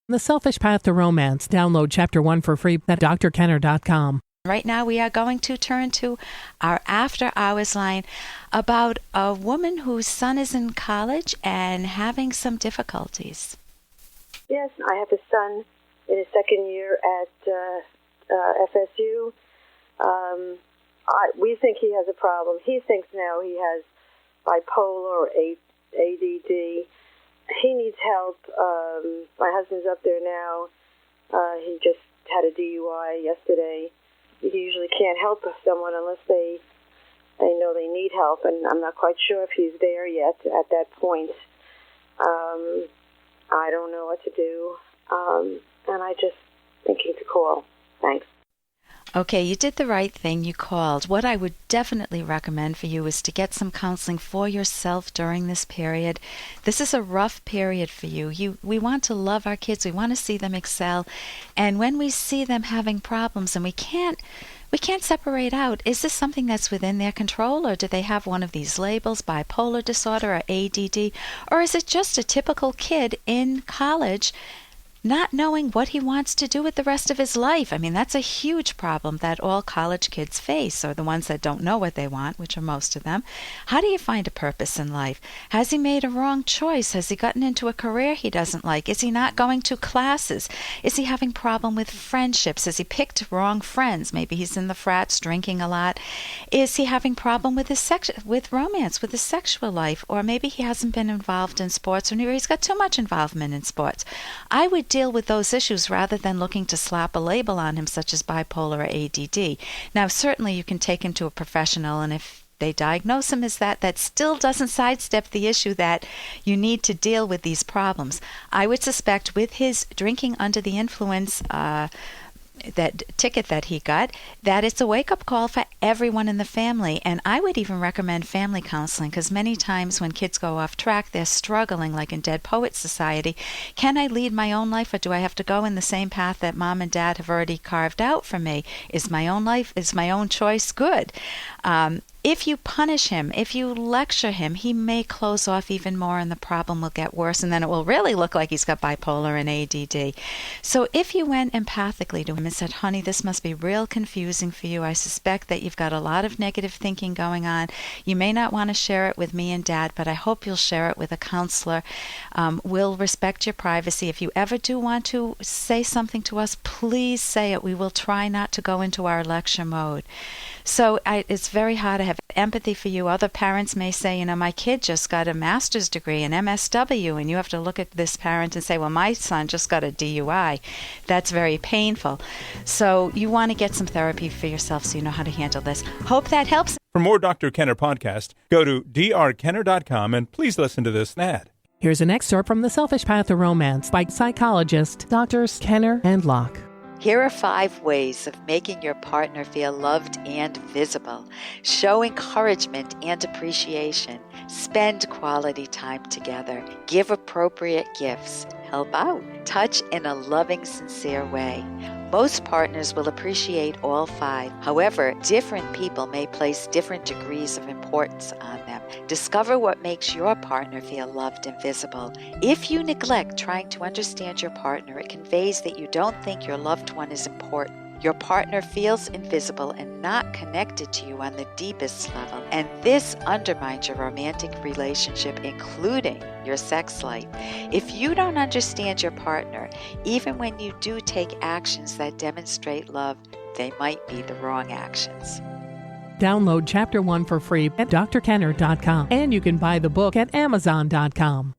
The Selfish Path to Romance. Download Chapter 1 for free at drkenner.com. Right now we are going to turn to our After Hours line about a woman whose son is in college and having some difficulties. Yes, I have a son in his second year at FSU. We think he has a problem. He thinks now he has bipolar or A.D.D. He needs help. My husband's up there now. He just had a DUI yesterday. You usually can't help someone unless they know they need help, and I'm not quite sure if he's there yet at that point. I don't know what to do, and I just thinking to call. Thanks. Okay, you did the right thing. You called. What I would definitely recommend for you is to get some counseling for yourself during this period. This is a rough period for you. We want to love our kids. We want to see them excel. And when we see them having problems and we can't separate out, is this something that's within their control, or do they have one of these labels, bipolar disorder or ADD, or is it just a typical kid in college not knowing what he wants to do with the rest of his life? I mean, that's a huge problem that all college kids face, or the ones that don't know what they want, which are most of them. How do you find a purpose in life? Has he made a wrong choice? Has he gotten into a career he doesn't like? Is he not going to classes? Is he having problem with friendships? Has he picked wrong friends? Maybe he's in the frats drinking a lot. Is he having problem with with romance, with his sexual life? Or maybe he hasn't been involved in sports, or he's got too much involvement in sports. I would deal with those issues rather than looking to slap a label on him such as bipolar or ADD. Now, certainly you can take him to a professional, and if they diagnose him as that still doesn't sidestep the issue that you need to deal with these problems. I would suspect with his drinking under the influence that ticket that he got, that it's a wake-up call for everyone in the family. And I would even recommend family counseling, because many times when kids go off track, they're struggling, like in Dead Poets Society. Can I lead my own life, or do I have to go in the same path that mom and dad have already carved out for me? Is my own life, is my own choice good? If you punish him, if you lecture him, he may close off even more and the problem will get worse, and then it will really look like he's got bipolar and ADD. So if you went empathically to him and said, honey, this must be real confusing for you. I suspect that you've got a lot of negative thinking going on. You may not want to share it with me and Dad, but I hope you'll share it with a counselor. We'll respect your privacy. If you ever do want to say something to us, please say it. We will try not to go into our lecture mode. So it's very hard to have empathy for you. Other parents may say, my kid just got a master's degree, an MSW, and you have to look at this parent and say, well, my son just got a DUI. That's very painful. So you want to get some therapy for yourself so you know how to handle this. Hope that helps. For more Dr. Kenner podcast, go to drkenner.com and please listen to this ad. Here's an excerpt from The Selfish Path to Romance by psychologists Drs. Kenner and Locke. Here are 5 ways of making your partner feel loved and visible. Show encouragement and appreciation. Spend quality time together. Give appropriate gifts. Help out. Touch in a loving, sincere way. Most partners will appreciate all 5. However, different people may place different degrees of importance on them. Discover what makes your partner feel loved and visible. If you neglect trying to understand your partner, it conveys that you don't think your loved one is important. Your partner feels invisible and not connected to you on the deepest level, and this undermines your romantic relationship, including your sex life. If you don't understand your partner, even when you do take actions that demonstrate love, they might be the wrong actions. Download Chapter 1 for free at drkenner.com, and you can buy the book at amazon.com.